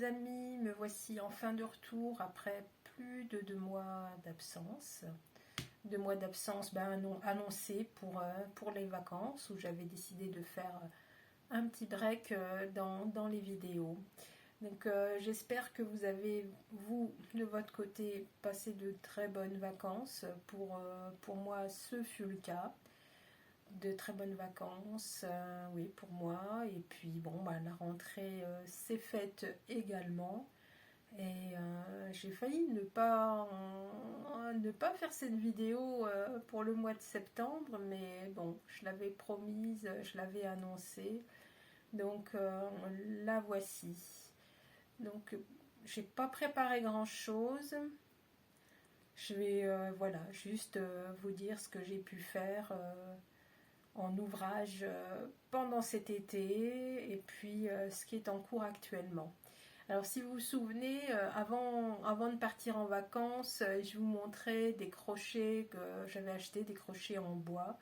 les amis, me voici enfin de retour après plus de 2 mois d'absence. 2 mois d'absence annoncés pour les vacances, où j'avais décidé de faire un petit break dans les vidéos. Donc j'espère que vous avez, vous, de votre côté, passé de très bonnes vacances. Pour moi, ce fut le cas. De très bonnes vacances, oui, pour moi. Et puis, bon, la rentrée s'est faite également. Et j'ai failli ne pas faire cette vidéo pour le mois de septembre, mais bon, je l'avais promise, je l'avais annoncée. Donc, la voici. Donc, j'ai pas préparé grand-chose. Je vais, voilà, juste vous dire ce que j'ai pu faire en ouvrage pendant cet été et puis ce qui est en cours actuellement. Alors si vous vous souvenez, avant de partir en vacances, je vous montrais des crochets que j'avais achetés, des crochets en bois.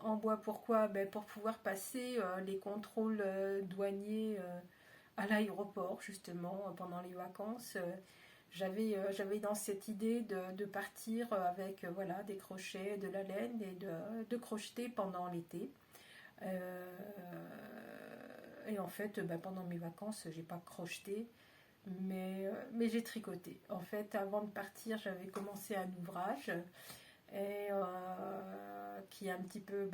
En bois pourquoi? Pour pouvoir passer les contrôles douaniers à l'aéroport justement pendant les vacances. J'avais dans cette idée de partir avec voilà, des crochets, de la laine et de crocheter pendant l'été. Et en fait, pendant mes vacances, j'ai pas crocheté, mais j'ai tricoté. En fait, avant de partir, j'avais commencé un ouvrage et qui a un petit peu,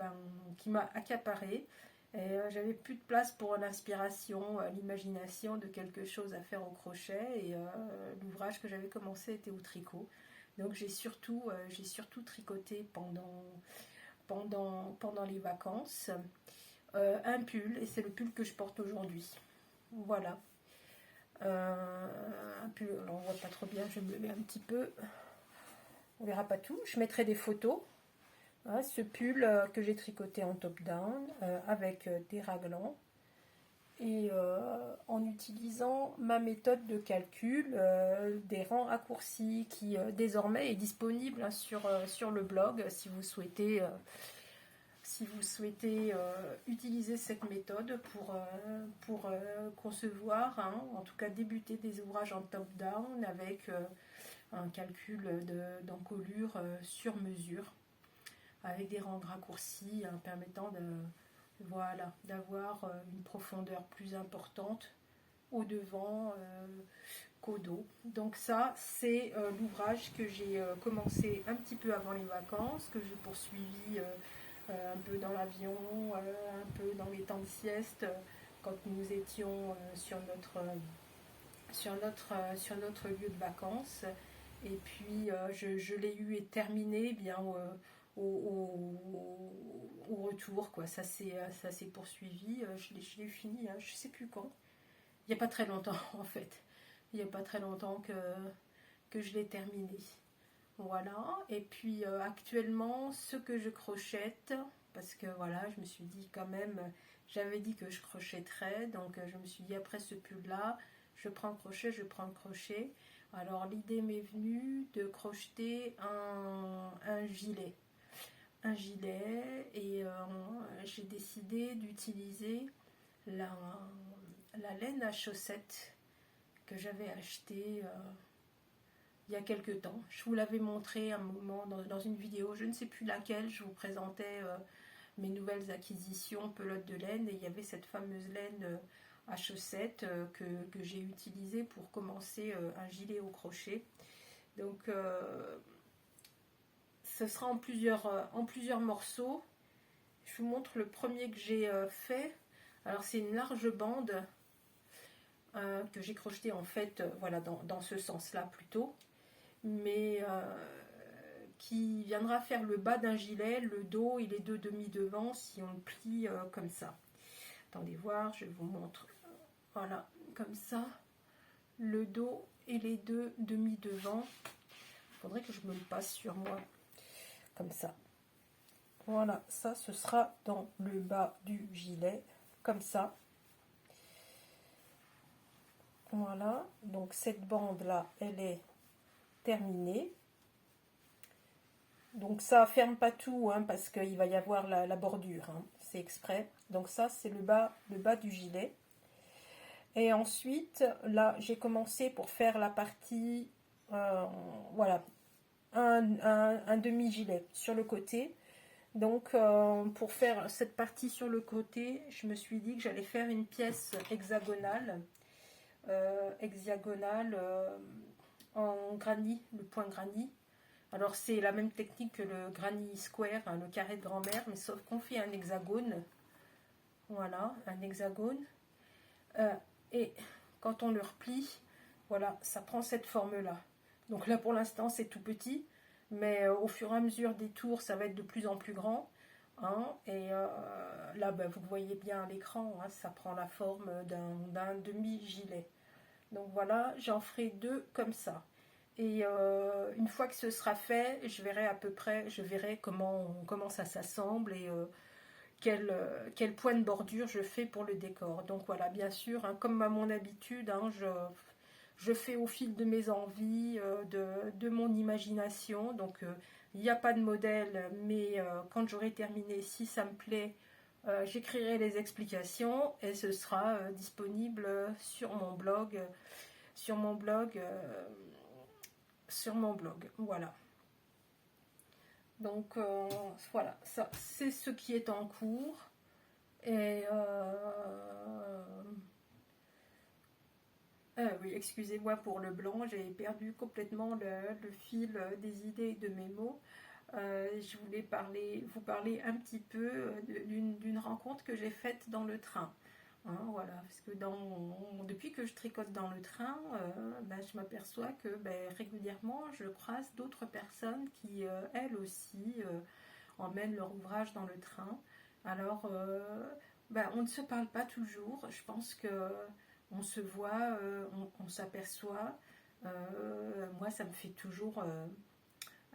qui m'a accaparé. Et j'avais plus de place pour l'inspiration, l'imagination de quelque chose à faire au crochet. Et l'ouvrage que j'avais commencé était au tricot. Donc j'ai surtout tricoté pendant les vacances. Un pull, et c'est le pull que je porte aujourd'hui. Voilà. Un pull, alors on voit pas trop bien, je me mets un petit peu. On verra pas tout. Je mettrai des photos. Hein, ce pull que j'ai tricoté en top-down avec des raglans et en utilisant ma méthode de calcul des rangs raccourcis qui désormais est disponible hein, sur le blog si vous souhaitez utiliser cette méthode pour concevoir, hein, en tout cas débuter des ouvrages en top-down avec un calcul d'encolure sur mesure, avec des rangs raccourcis hein, permettant d'avoir une profondeur plus importante au devant qu'au dos. Donc ça, c'est l'ouvrage que j'ai commencé un petit peu avant les vacances, que j'ai poursuivi un peu dans l'avion, un peu dans les temps de sieste, quand nous étions sur notre lieu de vacances. Et puis je l'ai eu et terminé bien au retour, quoi. Ça s'est poursuivi. Je l'ai fini, hein, je sais plus quand. Il n'y a pas très longtemps en fait. Il n'y a pas très longtemps que je l'ai terminé. Voilà, et puis actuellement, ce que je crochette, parce que voilà, je me suis dit quand même, j'avais dit que je crochetterais, donc je me suis dit après ce pull-là, je prends le crochet. Alors l'idée m'est venue de crocheter un gilet. Et j'ai décidé d'utiliser la laine à chaussettes que j'avais achetée il y a quelques temps. Je vous l'avais montré un moment dans une vidéo, je ne sais plus laquelle, je vous présentais mes nouvelles acquisitions pelote de laine et il y avait cette fameuse laine à chaussettes que j'ai utilisée pour commencer un gilet au crochet. Donc ce sera en plusieurs morceaux. Je vous montre le premier que j'ai fait. Alors c'est une large bande que j'ai crocheté en fait voilà, dans ce sens-là plutôt, mais qui viendra faire le bas d'un gilet, le dos et les deux demi-devants si on le plie comme ça. Attendez voir, je vous montre. Voilà, comme ça, le dos et les deux demi-devants. Il faudrait que je me le passe sur moi, comme ça. Voilà, ça ce sera dans le bas du gilet, comme ça. Voilà, donc cette bande là, elle est terminée. Donc ça ferme pas tout hein, parce qu'il va y avoir la bordure, hein, c'est exprès. Donc ça c'est le bas du gilet. Et ensuite, là, j'ai commencé pour faire la partie, voilà, un demi-gilet sur le côté. Donc, pour faire cette partie sur le côté, je me suis dit que j'allais faire une pièce hexagonale en granit, le point granit. Alors, c'est la même technique que le granit square, hein, le carré de grand-mère, mais sauf qu'on fait un hexagone. Voilà, un hexagone. Euh, et quand on le replie, voilà, ça prend cette forme-là. Donc là, pour l'instant, c'est tout petit, mais au fur et à mesure des tours, ça va être de plus en plus grand. Hein, et là, ben, vous voyez bien à l'écran, hein, ça prend la forme d'un demi-gilet. Donc voilà, j'en ferai 2 comme ça. Et une fois que ce sera fait, je verrai à peu près, je verrai comment ça s'assemble et quel point de bordure je fais pour le décor. Donc voilà, bien sûr, hein, comme à mon habitude, hein, je fais au fil de mes envies, de mon imagination. Donc il n'y a pas de modèle, mais quand j'aurai terminé, si ça me plaît, j'écrirai les explications et ce sera disponible sur mon blog, sur mon blog, sur mon blog. Voilà. Donc voilà, ça c'est ce qui est en cours. Et oui, excusez-moi pour le blanc, j'ai perdu complètement le fil des idées de mes mots. Je voulais vous parler un petit peu d'une rencontre que j'ai faite dans le train. Hein, voilà, parce que depuis que je tricote dans le train, ben, je m'aperçois que ben, régulièrement je croise d'autres personnes qui, elles aussi, emmènent leur ouvrage dans le train. Alors, ben, on ne se parle pas toujours. Je pense que on se voit, on s'aperçoit. Moi, ça me fait toujours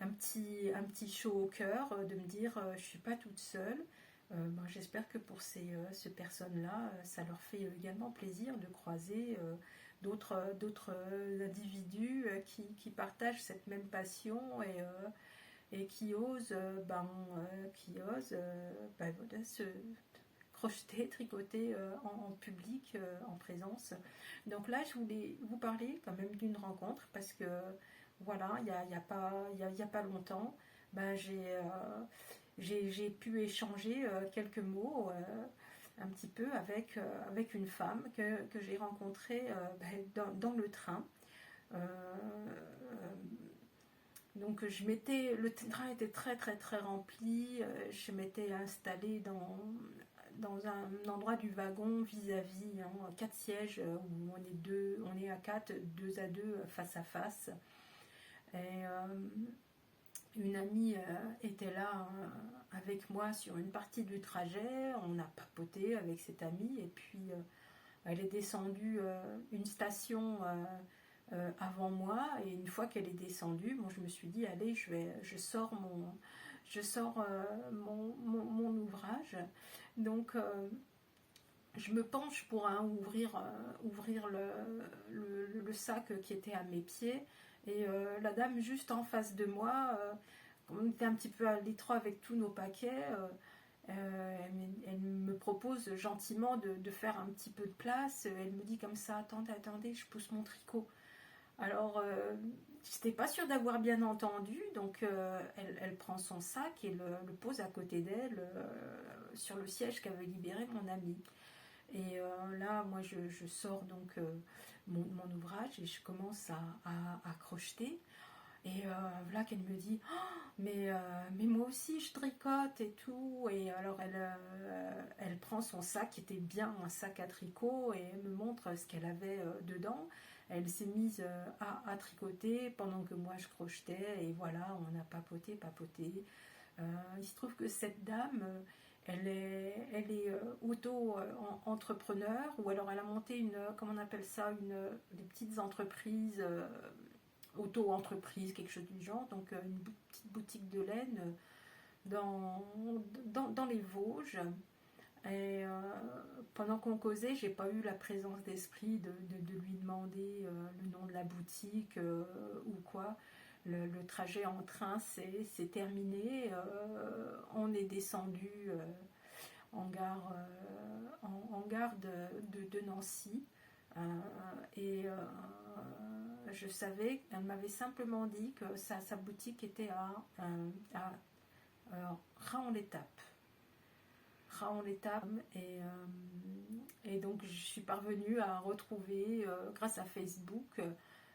un petit chaud au cœur de me dire je suis pas toute seule. Ben, j'espère que pour ces personnes-là, ça leur fait également plaisir de croiser d'autres individus qui partagent cette même passion et qui osent, voilà, se crocheter, tricoter en public, en présence. Donc là, je voulais vous parler quand même d'une rencontre parce que voilà, il y a pas longtemps, ben, j'ai pu échanger quelques mots un petit peu avec une femme que j'ai rencontrée dans le train. Euh, donc le train était très très très rempli. Je m'étais installée dans un endroit du wagon vis-à-vis, hein, 4 sièges où on est à 4, 2 à 2 face à face. Et une amie était là avec moi sur une partie du trajet. On a papoté avec cette amie et puis elle est descendue une station avant moi et une fois qu'elle est descendue, bon, je me suis dit allez, je sors mon ouvrage. Donc je me penche pour ouvrir le sac qui était à mes pieds et la dame juste en face de moi, on était un petit peu à l'étroit avec tous nos paquets. Elle me propose gentiment de faire un petit peu de place. Elle me dit comme ça, attendez, je pousse mon tricot. Alors, j'étais pas sûre d'avoir bien entendu, donc elle prend son sac et le pose à côté d'elle sur le siège qu'avait libéré mon amie. Et là, moi, je sors donc mon ouvrage et je commence à crocheter. Et voilà qu'elle me dit mais moi aussi je tricote et tout. Et alors elle prend son sac qui était bien un sac à tricot et elle me montre ce qu'elle avait dedans. Elle s'est mise à tricoter pendant que moi je crochetais et voilà, on a papoté. Il se trouve que cette dame, elle est auto-entrepreneur ou alors elle a monté comment on appelle ça, des petites entreprises, auto-entreprise, quelque chose du genre, donc une petite boutique de laine dans les Vosges. Et pendant qu'on causait, j'ai pas eu la présence d'esprit de lui demander le nom de la boutique ou quoi. Le trajet en train c'est terminé. On est descendu en gare de Nancy. Et je savais, elle m'avait simplement dit que sa boutique était à Raon-l'Étape. Raon-l'Étape, et donc je suis parvenue à retrouver, grâce à Facebook,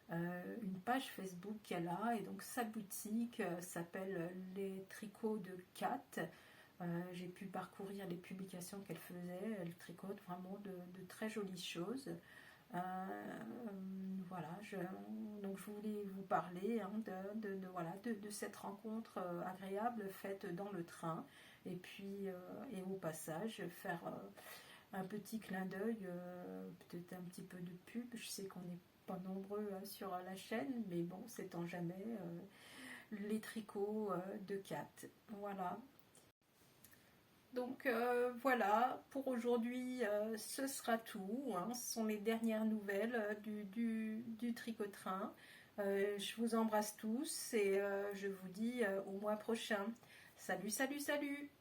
une page Facebook qu'elle a, et donc sa boutique s'appelle Les Tricots de Kat. J'ai pu parcourir les publications qu'elle faisait. Elle tricote vraiment de très jolies choses. Voilà, donc je voulais vous parler, hein, voilà, de cette rencontre agréable faite dans le train, et puis et au passage faire un petit clin d'œil, peut-être un petit peu de pub. Je sais qu'on n'est pas nombreux sur la chaîne, mais bon, sait-on jamais, les tricots de Kat. Voilà. Donc voilà, pour aujourd'hui, ce sera tout, hein. Ce sont les dernières nouvelles du tricot-train. Je vous embrasse tous, et je vous dis au mois prochain. Salut, salut, salut!